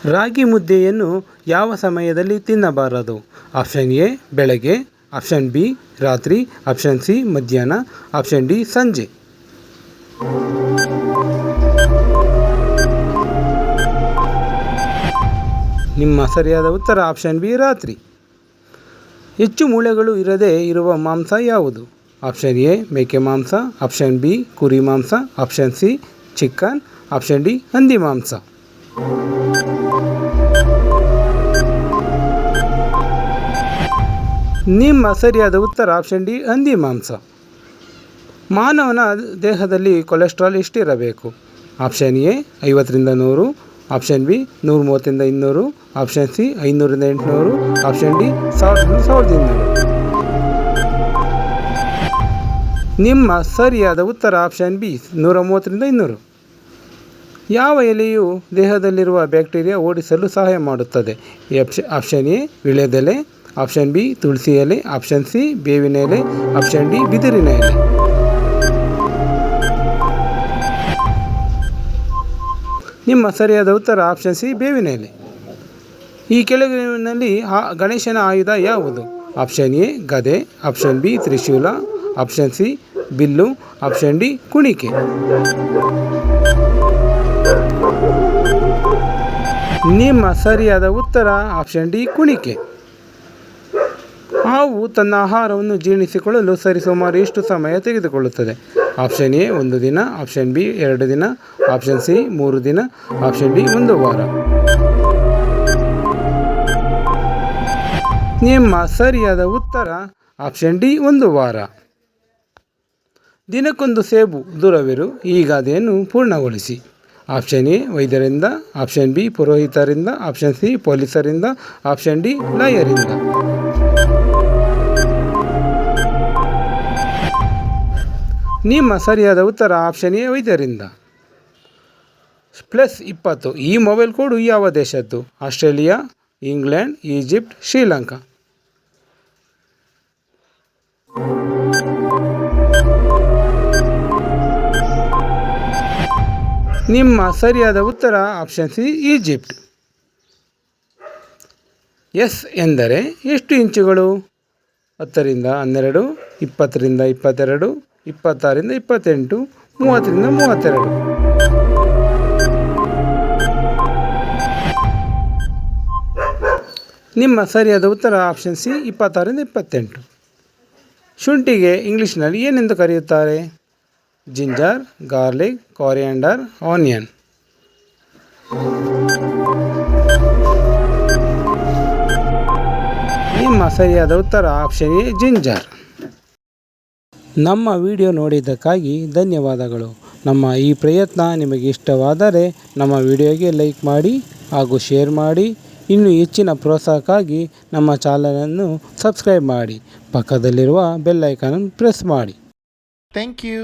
ರಾಗಿ ಮುದ್ದೆಯನ್ನು ಯಾವ ಸಮಯದಲ್ಲಿ ತಿನ್ನಬಾರದು? ಆಪ್ಷನ್ ಎ ಬೆಳಗ್ಗೆ, ಆಪ್ಷನ್ ಬಿ ರಾತ್ರಿ, ಆಪ್ಷನ್ ಸಿ ಮಧ್ಯಾಹ್ನ, ಆಪ್ಷನ್ ಡಿ ಸಂಜೆ. ನಿಮ್ಮ ಸರಿಯಾದ ಉತ್ತರ ಆಪ್ಷನ್ ಬಿ ರಾತ್ರಿ. ಹೆಚ್ಚು ಮೂಳೆಗಳು ಇರದೇ ಇರುವ ಮಾಂಸ ಯಾವುದು? ಆಪ್ಷನ್ ಎ ಮೇಕೆ ಮಾಂಸ, ಆಪ್ಷನ್ ಬಿ ಕುರಿ ಮಾಂಸ, option C chicken, option D ಹಂದಿ ಮಾಂಸ. ನಿಮ್ಮ ಸರಿಯಾದ ಉತ್ತರ ಆಪ್ಷನ್ ಡಿ ಹಂದಿ ಮಾಂಸ. ಮಾನವನ ದೇಹದಲ್ಲಿ ಕೊಲೆಸ್ಟ್ರಾಲ್ ಎಷ್ಟಿರಬೇಕು? ಆಪ್ಷನ್ ಎ 50ರಿಂದ 100, ಆಪ್ಷನ್ ಬಿ 130ರಿಂದ 200, ಆಪ್ಷನ್ ಸಿ 500ರಿಂದ 800, ಆಪ್ಷನ್ ಡಿ 1000ರಿಂದ 1200. ನಿಮ್ಮ ಸರಿಯಾದ ಉತ್ತರ ಆಪ್ಷನ್ ಬಿ 130ರಿಂದ 200. ಯಾವ ಎಲೆಯು ದೇಹದಲ್ಲಿರುವ ಬ್ಯಾಕ್ಟೀರಿಯಾ ಓಡಿಸಲು ಸಹಾಯ ಮಾಡುತ್ತದೆ? ಆಪ್ಷನ್ ಎ ವಿಳ್ಯದೆಲೆ, ಆಪ್ಷನ್ ಬಿ ತುಳಸಿ ಎಲೆ, ಆಪ್ಷನ್ ಸಿ ಬೇವಿನ ಎಲೆ, ಆಪ್ಷನ್ ಡಿ ಬಿದಿರಿನ ಎಲೆ. ನಿಮ್ಮ ಸರಿಯಾದ ಉತ್ತರ ಆಪ್ಷನ್ ಸಿ ಬೇವಿನ ಎಲೆ. ಈ ಕೆಳಗಿನಲ್ಲಿ ಗಣೇಶನ ಆಯುಧ ಯಾವುದು? ಆಪ್ಷನ್ ಎ ಗದೆ, ಆಪ್ಷನ್ ಬಿ ತ್ರಿಶೂಲ, ಆಪ್ಷನ್ ಸಿ ಬಿಲ್ಲು, ಆಪ್ಷನ್ ಡಿ ಕುಣಿಕೆ. ನಿಮ್ಮ ಸರಿಯಾದ ಉತ್ತರ ಆಪ್ಷನ್ ಡಿ ಕುಣಿಕೆ. ಹಾವು ತನ್ನ ಆಹಾರವನ್ನು ಜೀರ್ಣಿಸಿಕೊಳ್ಳಲು ಸರಿಸುಮಾರು ಎಷ್ಟು ಸಮಯ ತೆಗೆದುಕೊಳ್ಳುತ್ತದೆ? ಆಪ್ಷನ್ ಎ 1 ದಿನ, ಆಪ್ಷನ್ ಬಿ 2 ದಿನ, ಆಪ್ಷನ್ ಸಿ 3 ದಿನ, ಆಪ್ಷನ್ ಡಿ 1 ವಾರ. ನಿಮ್ಮ ಸರಿಯಾದ ಉತ್ತರ ಆಪ್ಷನ್ ಡಿ 1 ವಾರ. ದಿನಕ್ಕೊಂದು ಸೇಬು ದೂರವಿರು, ಈ ಗಾದೆಯನ್ನು ಪೂರ್ಣಗೊಳಿಸಿ. ಆಪ್ಷನ್ ಎ ವೈದ್ಯರಿಂದ, ಆಪ್ಷನ್ ಬಿ ಪುರೋಹಿತರಿಂದ, ಆಪ್ಷನ್ ಸಿ ಪೊಲೀಸರಿಂದ, ಆಪ್ಷನ್ ಡಿ ಲಾಯರಿಂದ. ನಿಮ್ಮ ಸರಿಯಾದ ಉತ್ತರ ಆಪ್ಷನ್ ಎ ವೈದ್ಯರಿಂದ. +20 ಈ ಮೊಬೈಲ್ ಕೋಡು ಯಾವ ದೇಶದ್ದು? Australia, England, Egypt, Sri Lanka. ನಿಮ್ಮ ಸರಿಯಾದ ಉತ್ತರ ಆಪ್ಷನ್ ಸಿ ಈಜಿಪ್ಟ್. ಎಸ್ ಎಂದರೆ ಎಷ್ಟು ಇಂಚುಗಳು? 10ರಿಂದ 12, 20ರಿಂದ 22, 26ರಿಂದ 28, 30ರಿಂದ 32. ನಿಮ್ಮ ಸರಿಯಾದ ಉತ್ತರ ಆಪ್ಷನ್ ಸಿ 26ರಿಂದ 28. ಶುಂಠಿಗೆ ಇಂಗ್ಲಿಷ್ನಲ್ಲಿ ಏನೆಂದು ಕರೆಯುತ್ತಾರೆ? Ginger, garlic, coriander, onion. ನಿಮ್ಮ ಸರಿಯಾದ ಉತ್ತರ ಆಪ್ಷನ್ ಎ ಜಿಂಜರ್. ನಮ್ಮ ವಿಡಿಯೋ ನೋಡಿದ್ದಕ್ಕಾಗಿ ಧನ್ಯವಾದಗಳು. ನಮ್ಮ ಈ ಪ್ರಯತ್ನ ನಿಮಗೆ ಇಷ್ಟವಾದರೆ ನಮ್ಮ ವಿಡಿಯೋಗೆ ಲೈಕ್ ಮಾಡಿ ಹಾಗೂ ಶೇರ್ ಮಾಡಿ. ಇನ್ನೂ ಹೆಚ್ಚಿನ ಪ್ರೋತ್ಸಾಹಕ್ಕಾಗಿ ನಮ್ಮ ಚಾನಲನ್ನು ಸಬ್ಸ್ಕ್ರೈಬ್ ಮಾಡಿ. ಪಕ್ಕದಲ್ಲಿರುವ ಬೆಲ್ ಐಕಾನ್ ಪ್ರೆಸ್ ಮಾಡಿ. Thank you.